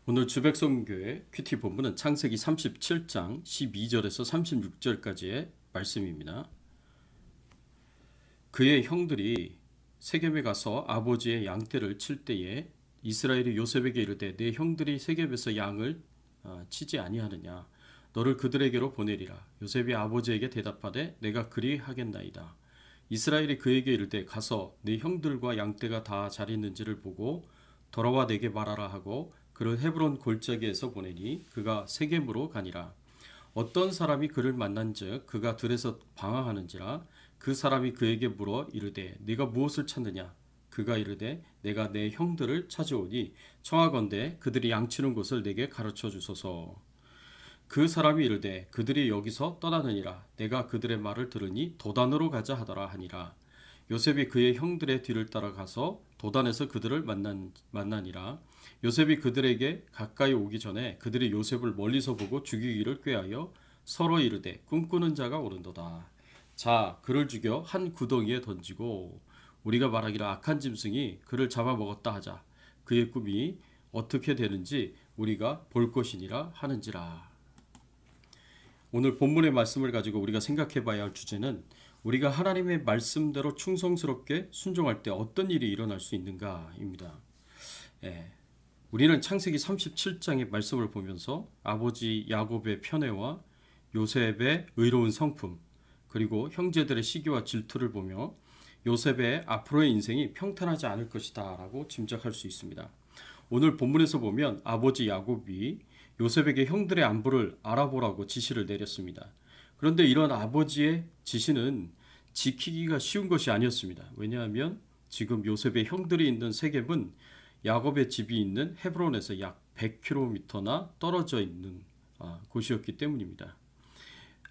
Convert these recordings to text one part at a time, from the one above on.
오늘 주백성교회 큐티 본문은 창세기 37장 12절에서 36절까지의 말씀입니다. 그의 형들이 세겜에 가서 아버지의 양떼를 칠 때에 이스라엘이 요셉에게 이르되 내 형들이 세겜에서 양을 치지 아니하느냐 너를 그들에게로 보내리라. 요셉이 아버지에게 대답하되 내가 그리 하겠나이다. 이스라엘이 그에게 이르되 가서 네 형들과 양떼가 다 잘 있는지를 보고 돌아와 내게 말하라 하고 그를 헤브론 골짜기에서 보내니 그가 세겜으로 가니라. 어떤 사람이 그를 만난즉 그가 들에서 방황하는지라. 그 사람이 그에게 물어 이르되 네가 무엇을 찾느냐. 그가 이르되 내가 내 형들을 찾아오니 청하건대 그들이 양치는 곳을 내게 가르쳐 주소서. 그 사람이 이르되 그들이 여기서 떠나느니라. 내가 그들의 말을 들으니 도단으로 가자 하더라 하니라. 요셉이 그의 형들의 뒤를 따라가서 도단에서 그들을 만나니라. 요셉이 그들에게 가까이 오기 전에 그들이 요셉을 멀리서 보고 죽이기를 꾀하여 서로 이르되 꿈꾸는 자가 오른도다. 자, 그를 죽여 한 구덩이에 던지고 우리가 말하기를 악한 짐승이 그를 잡아먹었다 하자. 그의 꿈이 어떻게 되는지 우리가 볼 것이니라 하는지라. 오늘 본문의 말씀을 가지고 우리가 생각해 봐야 할 주제는 우리가 하나님의 말씀대로 충성스럽게 순종할 때 어떤 일이 일어날 수 있는가입니다. 우리는 창세기 37장의 말씀을 보면서 아버지 야곱의 편애와 요셉의 의로운 성품, 그리고 형제들의 시기와 질투를 보며 요셉의 앞으로의 인생이 평탄하지 않을 것이다 라고 짐작할 수 있습니다. 오늘 본문에서 보면 아버지 야곱이 요셉에게 형들의 안부를 알아보라고 지시를 내렸습니다. 그런데 이런 아버지의 지시는 지키기가 쉬운 것이 아니었습니다. 왜냐하면 지금 요셉의 형들이 있는 세겜은 야곱의 집이 있는 헤브론에서 약 100km나 떨어져 있는 곳이었기 때문입니다.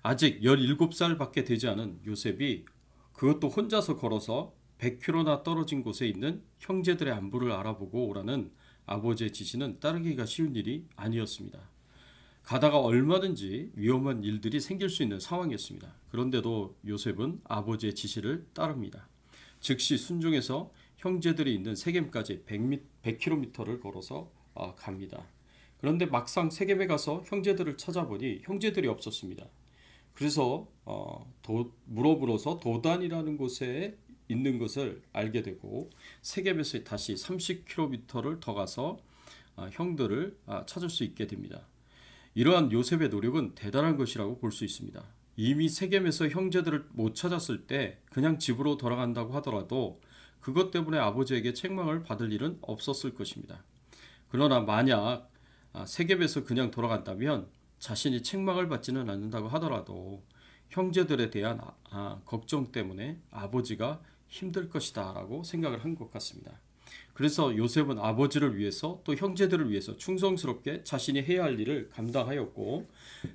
아직 17살밖에 되지 않은 요셉이 그것도 혼자서 걸어서 100km나 떨어진 곳에 있는 형제들의 안부를 알아보고 오라는 아버지의 지시는 따르기가 쉬운 일이 아니었습니다. 가다가 얼마든지 위험한 일들이 생길 수 있는 상황이었습니다. 그런데도 요셉은 아버지의 지시를 따릅니다. 즉시 순종해서 형제들이 있는 세겜까지 100km를 걸어서 갑니다. 그런데 막상 세겜에 가서 형제들을 찾아보니 형제들이 없었습니다. 그래서 물어보러서 도단이라는 곳에 있는 것을 알게 되고 세겜에서 다시 30km를 더 가서 형들을 찾을 수 있게 됩니다. 이러한 요셉의 노력은 대단한 것이라고 볼 수 있습니다. 이미 세겜에서 형제들을 못 찾았을 때 그냥 집으로 돌아간다고 하더라도 그것 때문에 아버지에게 책망을 받을 일은 없었을 것입니다. 그러나 만약 세겜에서 그냥 돌아간다면 자신이 책망을 받지는 않는다고 하더라도 형제들에 대한 걱정 때문에 아버지가 힘들 것이다 라고 생각을 한 것 같습니다. 그래서 요셉은 아버지를 위해서 또 형제들을 위해서 충성스럽게 자신이 해야 할 일을 감당하였고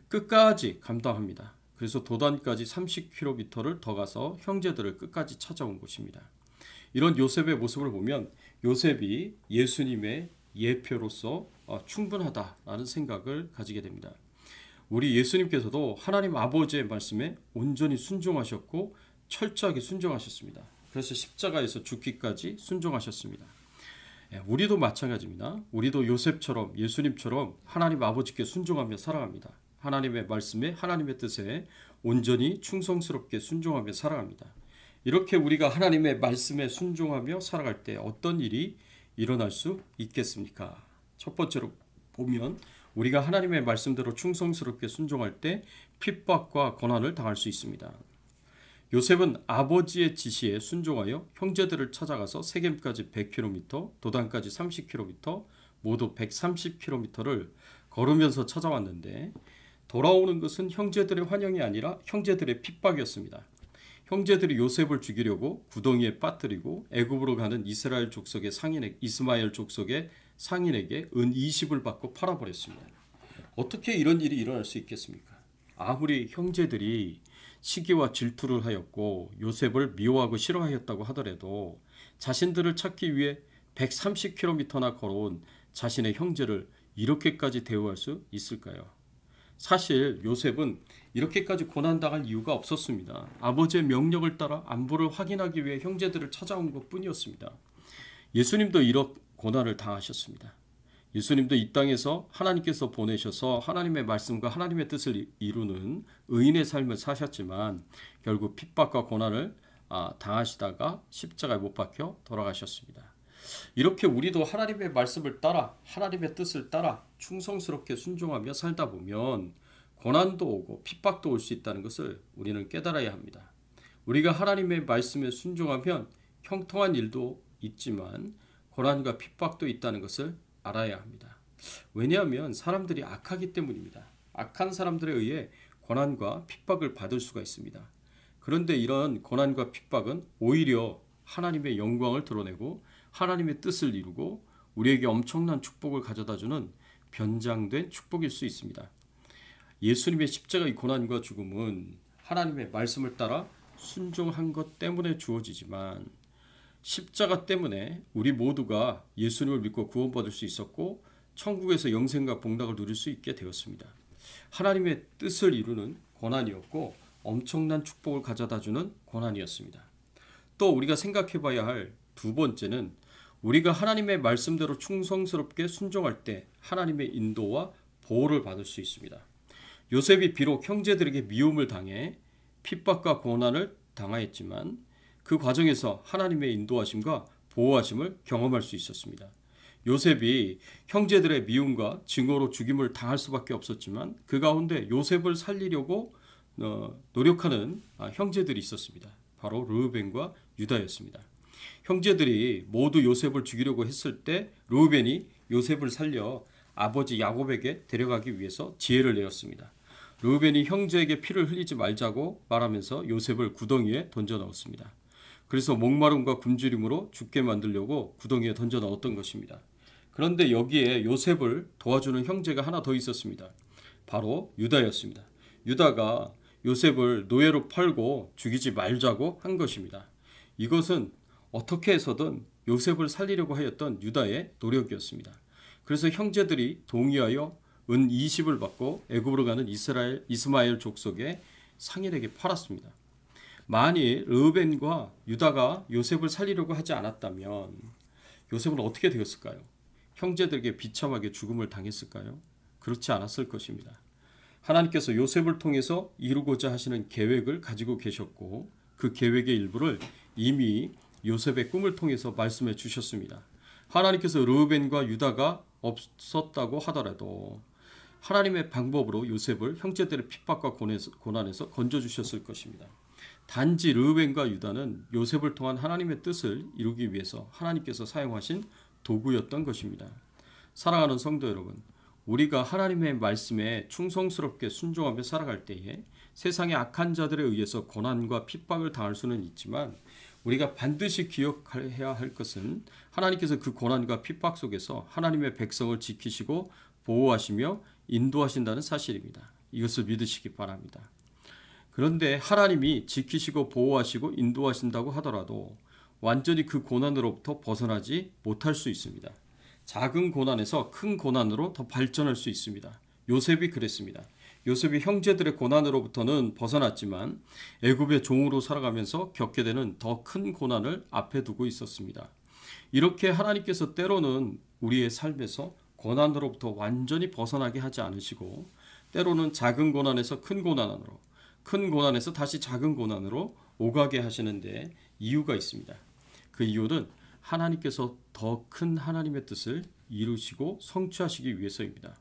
끝까지 감당합니다. 그래서 도단까지 30km를 더 가서 형제들을 끝까지 찾아온 것입니다. 이런 요셉의 모습을 보면 요셉이 예수님의 예표로서 충분하다라는 생각을 가지게 됩니다. 우리 예수님께서도 하나님 아버지의 말씀에 온전히 순종하셨고 철저하게 순종하셨습니다. 그래서 십자가에서 죽기까지 순종하셨습니다. 우리도 마찬가지입니다. 우리도 요셉처럼 예수님처럼 하나님 아버지께 순종하며 살아갑니다. 하나님의 말씀에 하나님의 뜻에 온전히 충성스럽게 순종하며 살아갑니다. 이렇게 우리가 하나님의 말씀에 순종하며 살아갈 때 어떤 일이 일어날 수 있겠습니까? 첫 번째로 보면 우리가 하나님의 말씀대로 충성스럽게 순종할 때 핍박과 고난을 당할 수 있습니다. 요셉은 아버지의 지시에 순종하여 형제들을 찾아가서 세겜까지 100km, 도단까지 30km, 모두 130km를 걸으면서 찾아왔는데 돌아오는 것은 형제들의 환영이 아니라 형제들의 핍박이었습니다. 형제들이 요셉을 죽이려고 구덩이에 빠뜨리고 애굽으로 가는 이스마엘 족속의 상인에게 은 20을 받고 팔아버렸습니다. 어떻게 이런 일이 일어날 수 있겠습니까? 아무리 형제들이 시기와 질투를 하였고 요셉을 미워하고 싫어하였다고 하더라도 자신들을 찾기 위해 130km나 걸어온 자신의 형제를 이렇게까지 대우할 수 있을까요? 사실 요셉은 이렇게까지 고난당할 이유가 없었습니다. 아버지의 명령을 따라 안부를 확인하기 위해 형제들을 찾아온 것뿐이었습니다. 예수님도 이런 고난을 당하셨습니다. 예수님도 이 땅에서 하나님께서 보내셔서 하나님의 말씀과 하나님의 뜻을 이루는 의인의 삶을 사셨지만 결국 핍박과 고난을 당하시다가 십자가에 못 박혀 돌아가셨습니다. 이렇게 우리도 하나님의 말씀을 따라 하나님의 뜻을 따라 충성스럽게 순종하며 살다 보면 고난도 오고 핍박도 올 수 있다는 것을 우리는 깨달아야 합니다. 우리가 하나님의 말씀에 순종하면 형통한 일도 있지만 고난과 핍박도 있다는 것을 알아야 합니다. 왜냐하면 사람들이 악하기 때문입니다. 악한 사람들에 의해 고난과 핍박을 받을 수가 있습니다. 그런데 이런 고난과 핍박은 오히려 하나님의 영광을 드러내고 하나님의 뜻을 이루고 우리에게 엄청난 축복을 가져다주는 변장된 축복일 수 있습니다. 예수님의 십자가의 고난과 죽음은 하나님의 말씀을 따라 순종한 것 때문에 주어지지만 십자가 때문에 우리 모두가 예수님을 믿고 구원받을 수 있었고 천국에서 영생과 복락을 누릴 수 있게 되었습니다. 하나님의 뜻을 이루는 고난이었고 엄청난 축복을 가져다주는 고난이었습니다. 또 우리가 생각해 봐야 할 두 번째는 우리가 하나님의 말씀대로 충성스럽게 순종할 때 하나님의 인도와 보호를 받을 수 있습니다. 요셉이 비록 형제들에게 미움을 당해 핍박과 고난을 당하였지만 그 과정에서 하나님의 인도하심과 보호하심을 경험할 수 있었습니다. 요셉이 형제들의 미움과 증오로 죽임을 당할 수밖에 없었지만 그 가운데 요셉을 살리려고 노력하는 형제들이 있었습니다. 바로 르우벤과 유다였습니다. 형제들이 모두 요셉을 죽이려고 했을 때 르우벤이 요셉을 살려 아버지 야곱에게 데려가기 위해서 지혜를 내었습니다. 르우벤이 형제에게 피를 흘리지 말자고 말하면서 요셉을 구덩이에 던져 넣었습니다. 그래서 목마름과 굶주림으로 죽게 만들려고 구덩이에 던져 넣었던 것입니다. 그런데 여기에 요셉을 도와주는 형제가 하나 더 있었습니다. 바로 유다였습니다. 유다가 요셉을 노예로 팔고 죽이지 말자고 한 것입니다. 이것은 어떻게 해서든 요셉을 살리려고 하였던 유다의 노력이었습니다. 그래서 형제들이 동의하여 은 20을 받고 애굽으로 가는 이스마엘 족속의 상인에게 팔았습니다. 만일 르우벤과 유다가 요셉을 살리려고 하지 않았다면 요셉은 어떻게 되었을까요? 형제들에게 비참하게 죽음을 당했을까요? 그렇지 않았을 것입니다. 하나님께서 요셉을 통해서 이루고자 하시는 계획을 가지고 계셨고 그 계획의 일부를 이미 요셉의 꿈을 통해서 말씀해 주셨습니다. 하나님께서 르우벤과 유다가 없었다고 하더라도 하나님의 방법으로 요셉을 형제들의 핍박과 고난에서 건져주셨을 것입니다. 단지 르우벤과 유다는 요셉을 통한 하나님의 뜻을 이루기 위해서 하나님께서 사용하신 도구였던 것입니다. 사랑하는 성도 여러분, 우리가 하나님의 말씀에 충성스럽게 순종하며 살아갈 때에 세상의 악한 자들에 의해서 고난과 핍박을 당할 수는 있지만 우리가 반드시 기억해야 할 것은 하나님께서 그 고난과 핍박 속에서 하나님의 백성을 지키시고 보호하시며 인도하신다는 사실입니다. 이것을 믿으시기 바랍니다. 그런데 하나님이 지키시고 보호하시고 인도하신다고 하더라도 완전히 그 고난으로부터 벗어나지 못할 수 있습니다. 작은 고난에서 큰 고난으로 더 발전할 수 있습니다. 요셉이 그랬습니다. 요셉이 형제들의 고난으로부터는 벗어났지만 애굽의 종으로 살아가면서 겪게 되는 더 큰 고난을 앞에 두고 있었습니다. 이렇게 하나님께서 때로는 우리의 삶에서 고난으로부터 완전히 벗어나게 하지 않으시고 때로는 작은 고난에서 큰 고난으로, 큰 고난에서 다시 작은 고난으로 오가게 하시는데 이유가 있습니다. 그 이유는 하나님께서 더 큰 하나님의 뜻을 이루시고 성취하시기 위해서입니다.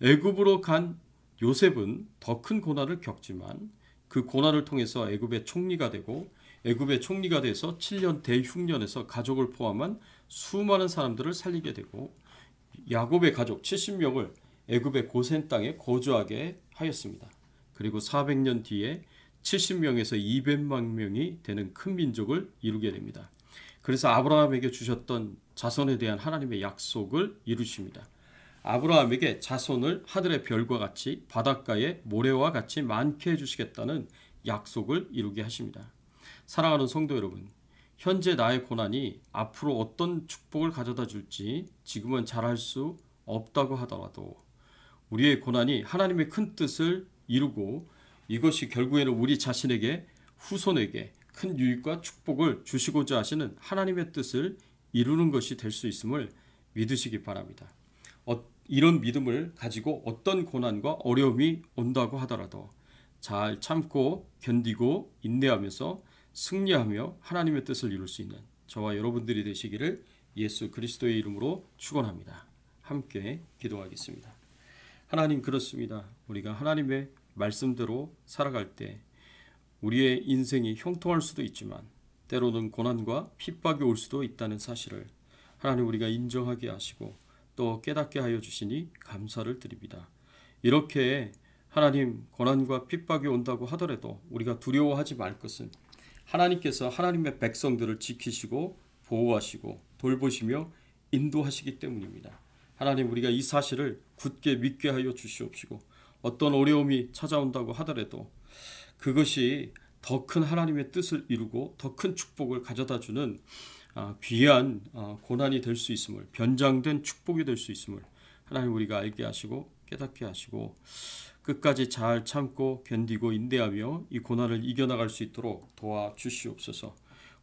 애굽으로 간 요셉은 더 큰 고난을 겪지만 그 고난을 통해서 애굽의 총리가 되고 애굽의 총리가 돼서 7년 대흉년에서 가족을 포함한 수많은 사람들을 살리게 되고 야곱의 가족 70명을 애굽의 고센 땅에 거주하게 하였습니다. 그리고 400년 뒤에 70명에서 200만 명이 되는 큰 민족을 이루게 됩니다. 그래서 아브라함에게 주셨던 자손에 대한 하나님의 약속을 이루십니다. 아브라함에게 자손을 하늘의 별과 같이 바닷가의 모래와 같이 많게 해주시겠다는 약속을 이루게 하십니다. 사랑하는 성도 여러분, 현재 나의 고난이 앞으로 어떤 축복을 가져다 줄지 지금은 잘 알 수 없다고 하더라도 우리의 고난이 하나님의 큰 뜻을 이루고 이것이 결국에는 우리 자신에게 후손에게 큰 유익과 축복을 주시고자 하시는 하나님의 뜻을 이루는 것이 될 수 있음을 믿으시기 바랍니다. 이런 믿음을 가지고 어떤 고난과 어려움이 온다고 하더라도 잘 참고 견디고 인내하면서 승리하며 하나님의 뜻을 이룰 수 있는 저와 여러분들이 되시기를 예수 그리스도의 이름으로 축원합니다. 함께 기도하겠습니다. 하나님, 그렇습니다. 우리가 하나님의 말씀대로 살아갈 때 우리의 인생이 형통할 수도 있지만 때로는 고난과 핍박이 올 수도 있다는 사실을 하나님 우리가 인정하게 하시고 또 깨닫게 하여 주시니 감사를 드립니다. 이렇게 하나님 고난과 핍박이 온다고 하더라도 우리가 두려워하지 말 것은 하나님께서 하나님의 백성들을 지키시고 보호하시고 돌보시며 인도하시기 때문입니다. 하나님, 우리가 이 사실을 굳게 믿게 하여 주시옵시고 어떤 어려움이 찾아온다고 하더라도 그것이 더 큰 하나님의 뜻을 이루고 더 큰 축복을 가져다 주는 귀한 고난이 될 수 있음을, 변장된 축복이 될 수 있음을 하나님 우리가 알게 하시고 깨닫게 하시고 끝까지 잘 참고 견디고 인내하며 이 고난을 이겨나갈 수 있도록 도와주시옵소서.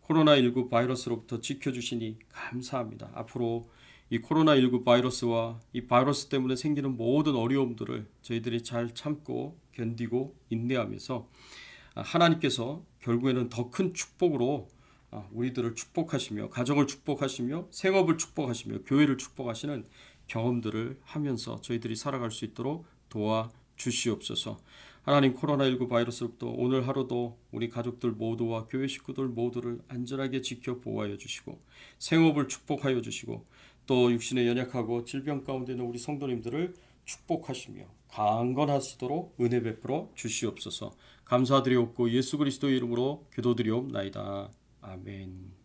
코로나19 바이러스로부터 지켜주시니 감사합니다. 앞으로 이 코로나19 바이러스와 이 바이러스 때문에 생기는 모든 어려움들을 저희들이 잘 참고 견디고 인내하면서 하나님께서 결국에는 더 큰 축복으로 우리들을 축복하시며 가정을 축복하시며 생업을 축복하시며 교회를 축복하시는 경험들을 하면서 저희들이 살아갈 수 있도록 도와주시옵소서. 하나님, 코로나19 바이러스로부터 오늘 하루도 우리 가족들 모두와 교회 식구들 모두를 안전하게 지켜 보호하여 주시고 생업을 축복하여 주시고 또 육신에 연약하고 질병 가운데 있는 우리 성도님들을 축복하시며 강건하시도록 은혜 베풀어 주시옵소서. 감사드리옵고 예수 그리스도의 이름으로 기도드리옵나이다. 아멘.